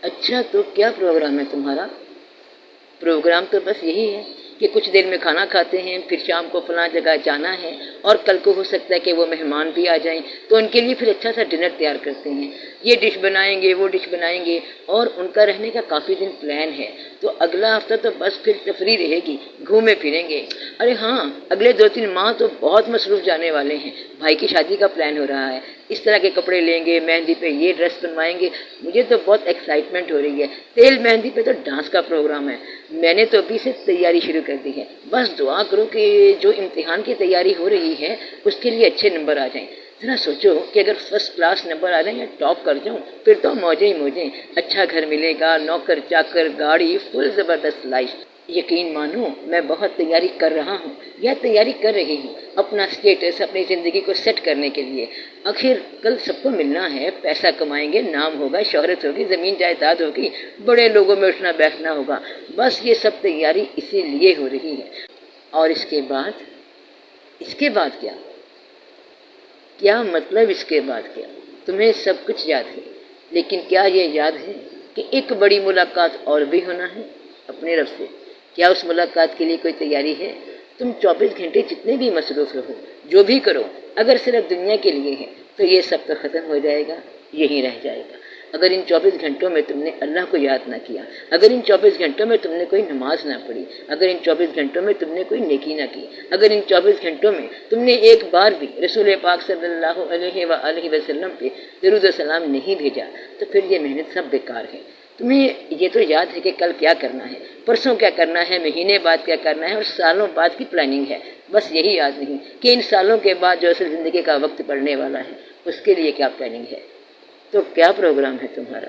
अच्छा, तो क्या प्रोग्राम है तुम्हारा? प्रोग्राम तो बस यही है कि कुछ देर में खाना खाते हैं, फिर शाम को फलां जगह जाना है, और कल को हो सकता है कि वो मेहमान भी आ जाएं, तो उनके लिए फिर अच्छा सा डिनर तैयार करते हैं। ये डिश बनाएंगे, वो डिश बनाएंगे, और उनका रहने का काफ़ी दिन प्लान है। तो अगला हफ्ता तो बस फिर तफरी रहेगी, घूमे फिरेंगे। अरे हाँ, अगले 2-3 माह तो बहुत मसरूफ जाने वाले हैं। भाई की शादी का प्लान हो रहा है, इस तरह के कपड़े लेंगे, मेहंदी पे ये ड्रेस बनवाएंगे। मुझे तो बहुत एक्साइटमेंट हो रही है। तेल मेहंदी पे तो डांस का प्रोग्राम है। मैंने तो अभी से तैयारी शुरू कर दी है। बस दुआ करो कि जो इम्तिहान की तैयारी हो रही है उसके लिए अच्छे नंबर आ जाएं। ज़रा सोचो कि अगर फर्स्ट क्लास नंबर आ जाए या टॉप कर जाऊं, फिर तो मौजे ही मौजे। अच्छा घर मिलेगा, नौकर चाकर, गाड़ी, फुल ज़बरदस्त लाइफ। यकीन मानो, मैं बहुत तैयारी कर रहा हूँ, या तैयारी कर रही हूँ, अपना स्टेटस, अपनी ज़िंदगी को सेट करने के लिए। आखिर कल सबको मिलना है, पैसा कमाएंगे, नाम होगा, शोहरत होगी, ज़मीन जायदाद होगी, बड़े लोगों में उठना बैठना होगा। बस ये सब तैयारी इसीलिए हो रही है। और इसके बाद क्या? क्या मतलब इसके बाद क्या? तुम्हें सब कुछ याद है, लेकिन क्या ये याद है कि एक बड़ी मुलाकात और भी होना है अपने रब से? क्या उस मुलाकात के लिए कोई तैयारी है? तुम 24 घंटे जितने भी मसरूफ रहो, जो भी करो, अगर सिर्फ दुनिया के लिए है तो ये सब तो ख़त्म हो जाएगा, यहीं रह जाएगा। अगर इन 24 घंटों में तुमने अल्लाह को याद ना किया, अगर इन 24 घंटों में तुमने कोई नमाज ना पढ़ी, अगर इन 24 घंटों में तुमने कोई नेकी ना की, अगर इन 24 घंटों में तुमने एक बार भी रसूल पाक सल्लल्लाहु अलैहि वसल्लम पे दरूद सलाम नहीं भेजा, तो फिर ये मेहनत सब बेकार है। तुम्हें ये तो याद है कि कल क्या करना है, परसों क्या करना है, महीने बाद क्या करना है, और सालों बाद की प्लानिंग है। बस यही याद नहीं कि इन सालों के बाद जो असल ज़िंदगी का वक्त पड़ने वाला है, उसके लिए क्या प्लानिंग है। तो क्या प्रोग्राम है तुम्हारा?